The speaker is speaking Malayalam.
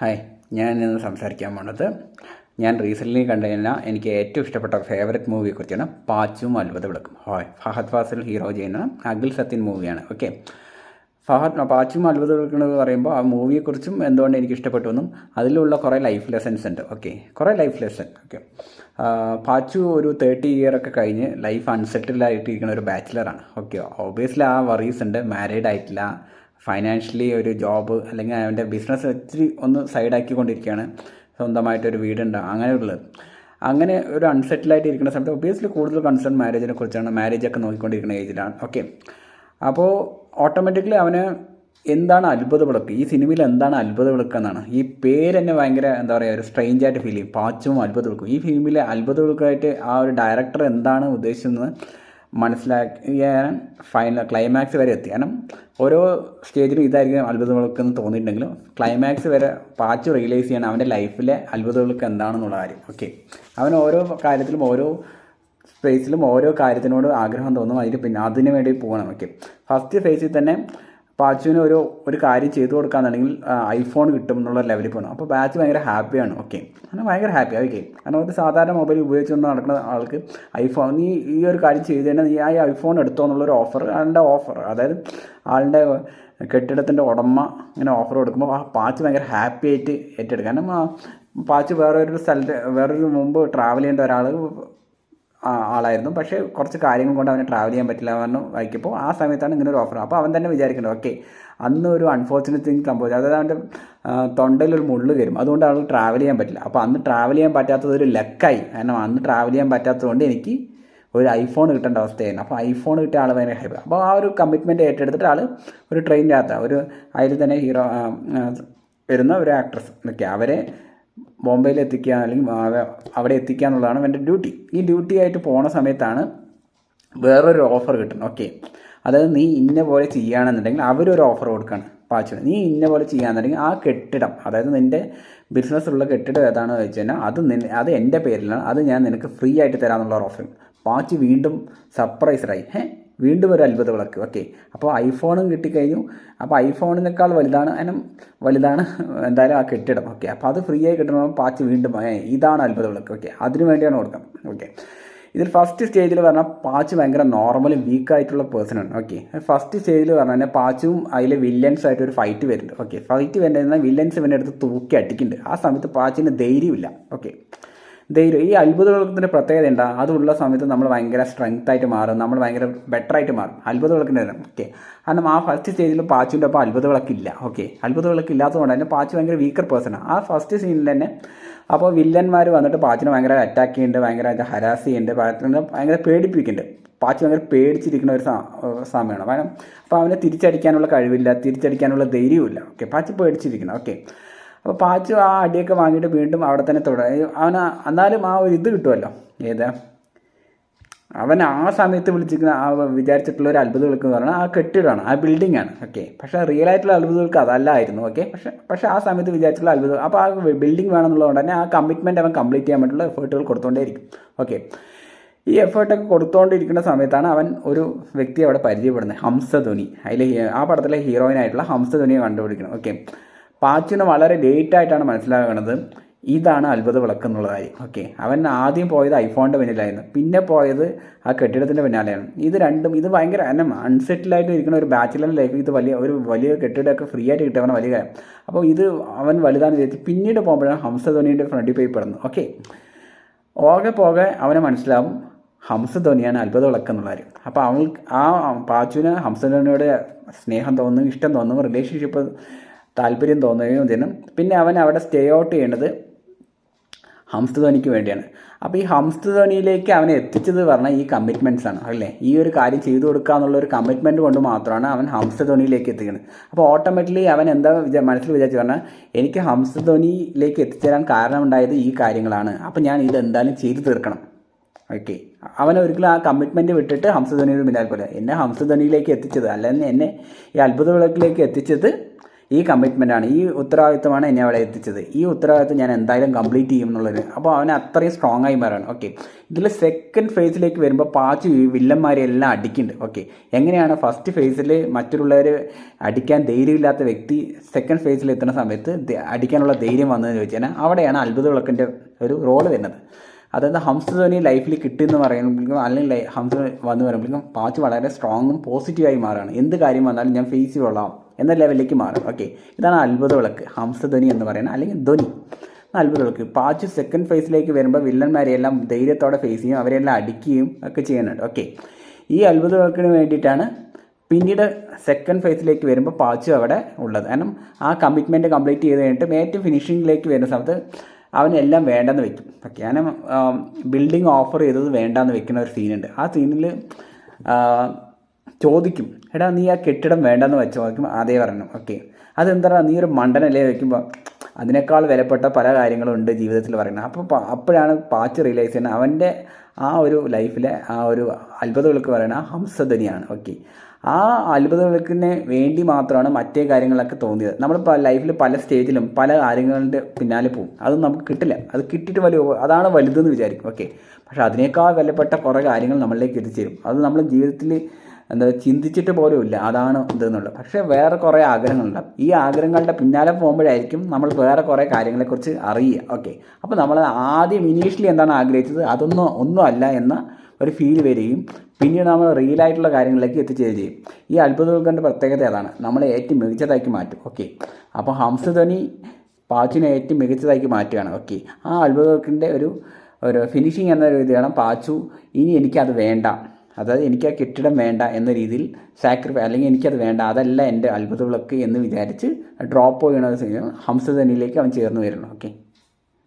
ഹായ്, ഞാൻ ഇന്ന് സംസാരിക്കാൻ പോണത് ഞാൻ റീസെൻ്റ്ലി കണ്ടുകഴിഞ്ഞാൽ എനിക്ക് ഏറ്റവും ഇഷ്ടപ്പെട്ട ഫേവററ്റ് മൂവിയെക്കുറിച്ചാണ്. പാച്ചും അത്ഭുത വിളക്കും. ഫഹദ് ഫാസിൽ ഹീറോ ചെയ്യുന്ന അഖിൽ സത്യൻ മൂവിയാണ്. ഓക്കെ, പാച്ചും അത്ഭുത വിളക്കും എന്ന് പറയുമ്പോൾ ആ മൂവിയെക്കുറിച്ചും എന്തുകൊണ്ട് എനിക്ക് ഇഷ്ടപ്പെട്ടു എന്നും അതിലുള്ള കുറേ ലൈഫ് ലെസൺസ് ഉണ്ട്. ഓക്കെ, കുറേ ലൈഫ് ലെസൺ. ഓക്കെ, പാച്ചു ഒരു 30 ഇയറൊക്കെ കഴിഞ്ഞ് ലൈഫ് അൺസെറ്റിൽഡ് ആയിട്ടിരിക്കുന്ന ഒരു ബാച്ചിലറാണ്. ഓക്കെ, ഒബ്വിയസ്ലി ആ വറീസ് ഉണ്ട്. മാരീഡ് ആയിട്ടില്ല, ഫൈനാൻഷ്യലി ഒരു ജോബ് അല്ലെങ്കിൽ അവൻ്റെ ബിസിനസ് ഇച്ചിരി ഒന്ന് സൈഡാക്കിക്കൊണ്ടിരിക്കുകയാണ്. സ്വന്തമായിട്ടൊരു വീടുണ്ട്, അങ്ങനെയുള്ളത്. അങ്ങനെ ഒരു അൺസെറ്റിലായിട്ട് ഇരിക്കുന്ന സമയത്ത് ഒബ്വിയസ്ലി കൂടുതൽ കൺസേൺ മാരേജിനെ കുറിച്ചാണ്. മാരേജൊക്കെ നോക്കിക്കൊണ്ടിരിക്കുന്ന ഏജിലാണ്. ഓക്കെ, അപ്പോൾ ഓട്ടോമാറ്റിക്കലി അവന് എന്താണ് അത്ഭുത വിളക്ക്, ഈ സിനിമയിൽ എന്താണ് അത്ഭുത വിളക്ക് എന്നാണ് ഈ പേര് തന്നെ ഭയങ്കര എന്താ പറയുക, ഒരു സ്ട്രെയിഞ്ച് ആയിട്ട് ഫീൽ ചെയ്യും. പാച്ചും അത്ഭുത വിളക്കും. ഈ ഫിലിമിലെ അത്ഭുത വിളക്കായിട്ട് ആ ഒരു ഡയറക്ടർ എന്താണ് ഉദ്ദേശിക്കുന്നത് മനസ്സിലാക്കിയാൻ ഫൈനൽ ക്ലൈമാക്സ് വരെ എത്തി. കാരണം ഓരോ സ്റ്റേജിലും ഇതായിരിക്കും അത്ഭുത വിളക്കെന്ന് തോന്നിയിട്ടുണ്ടെങ്കിലും ക്ലൈമാക്സ് വരെ പാച്ചു റിയലൈസ് ചെയ്യണം അവൻ്റെ ലൈഫിലെ അത്ഭുത വിളക്ക് എന്താണെന്നുള്ള കാര്യം. ഓക്കെ, അവൻ ഓരോ കാര്യത്തിലും ഓരോ സ്പേസിലും ഓരോ കാര്യത്തിനോട് ആഗ്രഹം തോന്നും, പിന്നെ അതിന് വേണ്ടി പോകണം. ഓക്കെ, ഫസ്റ്റ് ഫേസിൽ തന്നെ പാച്ചുവിന് ഒരു കാര്യം ചെയ്തു കൊടുക്കാന്നുണ്ടെങ്കിൽ ഐഫോൺ കിട്ടും എന്നുള്ള ലെവലിൽ പോകണം. അപ്പോൾ പാച്ചു ഭയങ്കര ഹാപ്പിയാണ്. ഓക്കെ, അങ്ങനെ ഭയങ്കര ഹാപ്പി. ഓക്കെ, കാരണം ഒരു സാധാരണ മൊബൈൽ ഉപയോഗിച്ചുകൊണ്ട് നടക്കുന്ന ആൾക്ക് ഐഫോൺ, നീ ഈ ഒരു കാര്യം ചെയ്ത് തന്നെ നീ ആ ഐഫോൺ എടുത്തോ എന്നുള്ളൊരു ഓഫർ, അതായത് ആളുടെ കെട്ടിടത്തിൻ്റെ ഉടമ ഇങ്ങനെ ഓഫർ കൊടുക്കുമ്പോൾ ആ പാച്ചു ഭയങ്കര ഹാപ്പി ആയിട്ട് ഏറ്റെടുക്കുക. കാരണം പാച്ചു വേറൊരു മുമ്പ് ട്രാവൽ ചെയ്യേണ്ട ആളായിരുന്നു. പക്ഷേ കുറച്ച് കാര്യങ്ങൾ കൊണ്ട് അവന് ട്രാവൽ ചെയ്യാൻ പറ്റില്ല എന്ന് വായിക്കുമ്പോൾ ആ സമയത്താണ് ഇങ്ങനെ ഒരു ഓഫർ. അപ്പോൾ അവൻ തന്നെ വിചാരിക്കേണ്ടത് ഓക്കെ, അന്ന് ഒരു അൺഫോർച്ചുനേറ്റ് തിങ് സംഭവിച്ചു, അതായത് അവൻ്റെ തൊണ്ടയിലൊരു മുള്ള് കയറും, അതുകൊണ്ട് അവൾ ട്രാവൽ ചെയ്യാൻ പറ്റില്ല. അപ്പോൾ അന്ന് ട്രാവൽ ചെയ്യാൻ പറ്റാത്തത് ഒരു ലക്കായി. കാരണം അന്ന് ട്രാവൽ ചെയ്യാൻ പറ്റാത്തതുകൊണ്ട് എനിക്ക് ഒരു ഐഫോൺ കിട്ടേണ്ട അവസ്ഥയായിരുന്നു. അപ്പോൾ ഐഫോൺ കിട്ടിയ ആൾ ഭയങ്കര ഹാപ്പി. അപ്പോൾ ആ ഒരു കമ്മിറ്റ്മെൻറ്റ് ഏറ്റെടുത്തിട്ട് ആൾ ഒരു ട്രെയിൻ യാത്ര, അതിൽ തന്നെ ഹീറോ വരുന്ന ഒരു ആക്ട്രസ് ഒക്കെ അവരെ ബോംബെയിൽ എത്തിക്കുക അല്ലെങ്കിൽ അവിടെ എത്തിക്കുക എന്നുള്ളതാണ് എൻ്റെ ഡ്യൂട്ടി. ഈ ഡ്യൂട്ടി ആയിട്ട് പോണ സമയത്താണ് വേറൊരു ഓഫർ കിട്ടുന്നത്. ഓക്കെ, അതായത് നീ ഇന്ന പോലെ ചെയ്യുകയാണെന്നുണ്ടെങ്കിൽ അവരൊരു ഓഫർ കൊടുക്കുകയാണ് പാച്ചുവിന്. നീ ഇന്ന പോലെ ചെയ്യുകയാണെന്നുണ്ടെങ്കിൽ ആ കെട്ടിടം, അതായത് നിൻ്റെ ബിസിനസ്സുള്ള കെട്ടിടം ഏതാണെന്ന് വെച്ച് കഴിഞ്ഞാൽ അത് എൻ്റെ പേരിലാണ്, അത് ഞാൻ നിനക്ക് ഫ്രീ ആയിട്ട് തരാമെന്നുള്ള ഓഫർ. പാച്ചു വീണ്ടും സർപ്രൈസ്ഡായി. വീണ്ടും ഒരു അത്ഭുത വിളക്ക്. ഓക്കെ, അപ്പോൾ ഐഫോണും കിട്ടിക്കഴിഞ്ഞു. അപ്പോൾ ഐഫോണിനേക്കാൾ വലുതാണ് എന്തായാലും ആ കെട്ടിടം. ഓക്കെ, അപ്പോൾ അത് ഫ്രീ ആയി കിട്ടണമെങ്കിൽ പാച്ച് വീണ്ടും ഇതാണ് അത്ഭുത വിളക്ക്. ഓക്കെ, അതിന് വേണ്ടിയാണ് കൊടുക്കാം. ഓക്കെ, ഇതിൽ ഫസ്റ്റ് സ്റ്റേജിൽ പറഞ്ഞാൽ പാച്ച് ഭയങ്കര നോർമലി വീക്കായിട്ടുള്ള പേഴ്സണാണ്. ഓക്കെ, ഫസ്റ്റ് സ്റ്റേജിൽ പറഞ്ഞാൽ പാച്ചും അതിലെ വില്ലൻസ് ആയിട്ട് ഒരു ഫൈറ്റ് വരുന്നുണ്ട്. ഓക്കെ, ഫൈറ്റ് വരുന്നതിനാൽ വില്ലൻസ് ഇവൻ്റെ അടുത്ത് തൂക്കി അടിക്കുന്നുണ്ട്. ആ സമയത്ത് പാച്ചിന് ധൈര്യമില്ല. ഓക്കെ, ധൈര്യം. ഈ അത്ഭുത വിളക്കത്തിൻ്റെ പ്രത്യേകത എന്താ, അതുള്ള സമയത്ത് നമ്മൾ ഭയങ്കര സ്ട്രെങ്ത് ആയിട്ട് മാറും, നമ്മൾ ഭയങ്കര ബെറ്ററായിട്ട് മാറും അത്ഭുത വിളക്കിൻ്റെ നേരം. ഓക്കെ, കാരണം ആ ഫസ്റ്റ് സ്റ്റേജിൽ പാച്ചുവിൻ്റെ അപ്പോൾ അത്ഭുത വിളക്കില്ല. ഓക്കെ, അത്ഭുത വിളക്ക് ഇല്ലാത്തതുകൊണ്ട് തന്നെ പാച്ചു ഭയങ്കര വീക്കർ പേഴ്സണാണ്. ആ ഫസ്റ്റ് സീനിൽ തന്നെ അപ്പോൾ വില്ലന്മാർ വന്നിട്ട് പാച്ചിനെ ഭയങ്കര അറ്റാക്ക് ചെയ്യുന്നുണ്ട്, ഭയങ്കര ഹരാസ് ചെയ്യുന്നുണ്ട്, ഭയങ്കര പേടിപ്പിക്കുന്നുണ്ട്. പാച്ചു ഭയങ്കര പേടിച്ചിരിക്കുന്ന ഒരു സമയമാണ്. കാരണം അപ്പോൾ അവനെ തിരിച്ചടിക്കാനുള്ള കഴിവില്ല, തിരിച്ചടിക്കാനുള്ള ധൈര്യവുമില്ല. ഓക്കെ, പാച്ചു പേടിച്ചിരിക്കണം. ഓക്കെ, അപ്പോൾ പാച്ചു ആ അടിയൊക്കെ വാങ്ങിയിട്ട് വീണ്ടും അവിടെ തന്നെ അവന് എന്നാലും ആ ഒരു ഇത് കിട്ടുമല്ലോ, അവൻ ആ സമയത്ത് വിളിച്ചിരിക്കുന്ന വിചാരിച്ചിട്ടുള്ള ഒരു അത്ഭുത വിളക്ക് എന്ന് പറഞ്ഞാൽ ആ കെട്ടിടമാണ്, ആ ബിൽഡിംഗ് ആണ്. ഓക്കെ, പക്ഷേ റിയൽ ആയിട്ടുള്ള അത്ഭുത വിളക്ക് അതല്ലായിരുന്നു. ഓക്കെ, പക്ഷേ ആ സമയത്ത് വിചാരിച്ചിട്ടുള്ള അത്ഭുതം, അപ്പോൾ ആ ബിൽഡിംഗ് വേണമെന്നുള്ളതുകൊണ്ട് തന്നെ ആ കമ്മിറ്റ്മെൻറ്റ് അവൻ കംപ്ലീറ്റ് ചെയ്യാൻ വേണ്ടിയുള്ള എഫേർട്ടുകൾ കൊടുത്തുകൊണ്ടേയിരിക്കും. ഓക്കെ, ഈ എഫേർട്ടൊക്കെ കൊടുത്തുകൊണ്ടിരിക്കുന്ന സമയത്താണ് അവൻ ഒരു വ്യക്തി അവിടെ പരിചയപ്പെടുന്നത്, ഹംസധ്വനി. അതിൽ ആ പടത്തിലെ ഹീറോയിനായിട്ടുള്ള ഹംസധ്വനിയെ കണ്ടുപിടിക്കണം. ഓക്കെ, പാച്ചുവിന് വളരെ ലേറ്റായിട്ടാണ് മനസ്സിലാകുന്നത് ഇതാണ് അത്ഭുത വിളക്ക് എന്നുള്ള കാര്യം. ഓക്കെ, അവൻ ആദ്യം പോയത് ഐഫോണിൻ്റെ പിന്നിലായിരുന്നു, പിന്നെ പോയത് ആ കെട്ടിടത്തിൻ്റെ പിന്നാലെയാണ്. ഇത് ഭയങ്കര അൺസെറ്റിലായിട്ട് ഇരിക്കുന്ന ഒരു ബാച്ചിലർ ലൈഫ്, ഇത് വലിയ കെട്ടിടമൊക്കെ ഫ്രീ ആയിട്ട് കിട്ടിയവൻ വലിയ കാര്യം. അപ്പോൾ ഇത് അവൻ വലുതാണെന്ന് വിചാരിച്ച് പിന്നീട് പോകുമ്പോഴാണ് ഹംസധ്വനിയുടെ ഫ്രണ്ടിൽ പോയി പെടുന്നത്. ഓക്കെ, പോകെ അവനെ മനസ്സിലാവും ഹംസധ്വനിയാണ് അത്ഭുത വിളക്ക് എന്നുള്ള കാര്യം. അപ്പോൾ ആ പാച്ചുവിന് ഹംസധ്വനിയോട് സ്നേഹം തോന്നുന്നു, ഇഷ്ടം തോന്നുന്നു, റിലേഷൻഷിപ്പ് താല്പര്യം തോന്നുകയും ചെയ്യുന്നു. പിന്നെ അവൻ അവിടെ സ്റ്റേ ഔട്ട് ചെയ്യേണ്ടത് ഹംസധ്വനിക്ക് വേണ്ടിയാണ്. അപ്പോൾ ഈ ഹംസധ്വനിയിലേക്ക് അവനെ എത്തിച്ചത് പറഞ്ഞാൽ ഈ കമ്മിറ്റ്മെൻറ്റ്സ് ആണ് അല്ലേ. ഈ ഒരു കാര്യം ചെയ്തു കൊടുക്കുക എന്നുള്ളൊരു കമ്മിറ്റ്മെൻറ്റ് കൊണ്ട് മാത്രമാണ് അവൻ ഹംസധ്വനിയിലേക്ക് എത്തിക്കുന്നത്. അപ്പോൾ ഓട്ടോമാറ്റിക്കലി അവൻ എന്താ മനസ്സിൽ വിചാരിച്ചു പറഞ്ഞാൽ എനിക്ക് ഹംസധ്വനിയിലേക്ക് എത്തിച്ചേരാൻ കാരണമുണ്ടായത് ഈ കാര്യങ്ങളാണ്, അപ്പോൾ ഞാൻ ഇതെന്തായാലും ചെയ്തു തീർക്കണം. ഓക്കെ, അവനൊരിക്കലും ആ കമ്മിറ്റ്മെൻറ്റ് വിട്ടിട്ട് ഹംസധ്വനിയുടെ പിന്നാലെ പോലെ എന്നെ ഹംസധ്വനിയിലേക്ക് എത്തിച്ചത് അല്ലെങ്കിൽ എന്നെ ഈ അത്ഭുത വിളക്കിലേക്ക് എത്തിച്ചത് ഈ കമ്മിറ്റ്മെൻറ്റാണ്, ഈ ഉത്തരവാദിത്തമാണ് എന്നെ അവിടെ എത്തിച്ചത്, ഈ ഉത്തരവാദിത്തം ഞാൻ എന്തായാലും കംപ്ലീറ്റ് ചെയ്യും എന്നുള്ളത്. അപ്പോൾ അവൻ അത്രയും സ്ട്രോങ് ആയി മാറാണ്. ഓക്കെ, ഇതിൽ സെക്കൻഡ് ഫേസിലേക്ക് വരുമ്പോൾ പാച്ചു ഈ വില്ലന്മാരെ എല്ലാം അടിക്കുന്നുണ്ട്. ഓക്കെ, എങ്ങനെയാണ് ഫസ്റ്റ് ഫേസിൽ മറ്റുള്ളവർ അടിക്കാൻ ധൈര്യമില്ലാത്ത വ്യക്തി സെക്കൻഡ് ഫേസിൽ എത്തുന്ന സമയത്ത് അടിക്കാനുള്ള ധൈര്യം വന്നതെന്ന് ചോദിച്ചു കഴിഞ്ഞാൽ അവിടെയാണ് അത്ഭുത വിളക്കിൻ്റെ ഒരു റോള് വരുന്നത്. അതായത് ഹംസ ധോനി ലൈഫിൽ കിട്ടുമെന്ന് പറയുമ്പോഴേക്കും അല്ലെങ്കിൽ ഹംസ വന്ന് പറയുമ്പോഴേക്കും പാച്ചു വളരെ സ്ട്രോങ്ങും പോസിറ്റീവായി മാറുകയാണ്. എന്ത് കാര്യം വന്നാലും ഞാൻ ഫേസ് ചെയ്തോളാം എന്ന ലെവലിലേക്ക് മാറും. ഓക്കെ, ഇതാണ് അത്ഭുത വിളക്ക്, ഹംസ ധോനി എന്ന് പറയുന്നത്, അല്ലെങ്കിൽ ധോനി അത്ഭുത വിളക്ക്. പാച്ചു സെക്കൻഡ് ഫേസിലേക്ക് വരുമ്പോൾ വില്ലന്മാരെയെല്ലാം ധൈര്യത്തോടെ ഫേസ് ചെയ്യും, അവരെല്ലാം അടിക്കുകയും ഒക്കെ ചെയ്യുന്നുണ്ട്. ഓക്കെ, ഈ അത്ഭുത വിളക്കിന് വേണ്ടിയിട്ടാണ് പിന്നീട് സെക്കൻഡ് ഫേസിലേക്ക് വരുമ്പോൾ പാച്ചു അവിടെ ഉള്ളത്. കാരണം ആ കമ്മിറ്റ്മെൻറ്റ് കംപ്ലീറ്റ് ചെയ്ത് കഴിഞ്ഞിട്ട് ഏറ്റവും ഫിനിഷിങ്ങിലേക്ക് വരുന്ന സമയത്ത് അവനെല്ലാം വേണ്ടെന്ന് വെക്കും. ഓക്കെ, ഞാൻ ബിൽഡിംഗ് ഓഫർ ചെയ്തത് വേണ്ടാന്ന് വെക്കുന്ന ഒരു സീനുണ്ട്. ആ സീനിൽ ചോദിക്കും, എടാ നീ ആ കെട്ടിടം വേണ്ടെന്ന് വെച്ചോ വയ്ക്കും. അതേ പറഞ്ഞു. ഓക്കെ, അതെന്താ നീ ഒരു മണ്ടനല്ലേ വയ്ക്കുമ്പോൾ അതിനേക്കാൾ വിലപ്പെട്ട പല കാര്യങ്ങളും ഉണ്ട് ജീവിതത്തിൽ പറയുന്നത്. അപ്പോൾ അപ്പോഴാണ് പാച്ച് റിയലൈസ് ചെയ്യുന്നത് അവൻ്റെ ആ ഒരു ലൈഫിലെ ആ ഒരു അത്ഭുത വിളക്ക് പറയുന്നത് ആ ഹംസധനിയാണ്. ഓക്കെ, ആ അത്ഭുത വിളക്കിന് വേണ്ടി മാത്രമാണ് മറ്റേ കാര്യങ്ങളൊക്കെ തോന്നിയത്. നമ്മളിപ്പോൾ ലൈഫിൽ പല സ്റ്റേജിലും പല കാര്യങ്ങളുടെ പിന്നാലെ പോകും, അതൊന്നും നമുക്ക് കിട്ടില്ല. അത് കിട്ടിയിട്ട് അതാണ് വലുതെന്ന് വിചാരിക്കും. ഓക്കെ, പക്ഷെ അതിനേക്കാൾ വിലപ്പെട്ട കുറേ കാര്യങ്ങൾ നമ്മളിലേക്ക് എത്തിച്ചേരും. അത് നമ്മൾ ജീവിതത്തിൽ ചിന്തിച്ചിട്ട് പോലും ഇല്ല അതാണ് ഇതെന്നുള്ളത്. പക്ഷേ വേറെ കുറേ ആഗ്രഹങ്ങളുണ്ടാകും. ഈ ആഗ്രഹങ്ങളുടെ പിന്നാലെ പോകുമ്പോഴായിരിക്കും നമ്മൾ വേറെ കുറേ കാര്യങ്ങളെക്കുറിച്ച് അറിയുക. ഓക്കെ, അപ്പോൾ നമ്മൾ ആദ്യം ഇനീഷ്യലി എന്താണ് ആഗ്രഹിച്ചത് ഒന്നും അല്ല എന്ന ഒരു ഫീൽ വരികയും പിന്നീട് നമ്മൾ റിയലായിട്ടുള്ള കാര്യങ്ങളിലേക്ക് എത്തിച്ചേരുകയും ചെയ്യും. ഈ അത്ഭുത വിളക്കിൻ്റെ പ്രത്യേകത അതാണ്, നമ്മളെ ഏറ്റവും മികച്ചതാക്കി മാറ്റും. ഓക്കെ, അപ്പോൾ ഹംസ ധോനി പാച്ചുവിനെ ഏറ്റവും മികച്ചതാക്കി മാറ്റുകയാണ്. ഓക്കെ, ആ അത്ഭുത വിളക്കിൻ്റെ ഒരു ഫിനിഷിങ് എന്ന രീതിയാണ് പാച്ചു ഇനി എനിക്കത് വേണ്ട, അതായത് എനിക്ക് ആ കെട്ടിടം വേണ്ട എന്ന രീതിയിൽ സാക്രിഫൈ, അല്ലെങ്കിൽ എനിക്കത് വേണ്ട, അതല്ല എൻ്റെ അത്ഭുത വിളക്ക് എന്ന് വിചാരിച്ച് ഡ്രോപ്പ് ചെയ്യണ ഹംസ ധോനിയിലേക്ക് അവൻ ചേർന്ന് വരുന്നു. ഓക്കെ.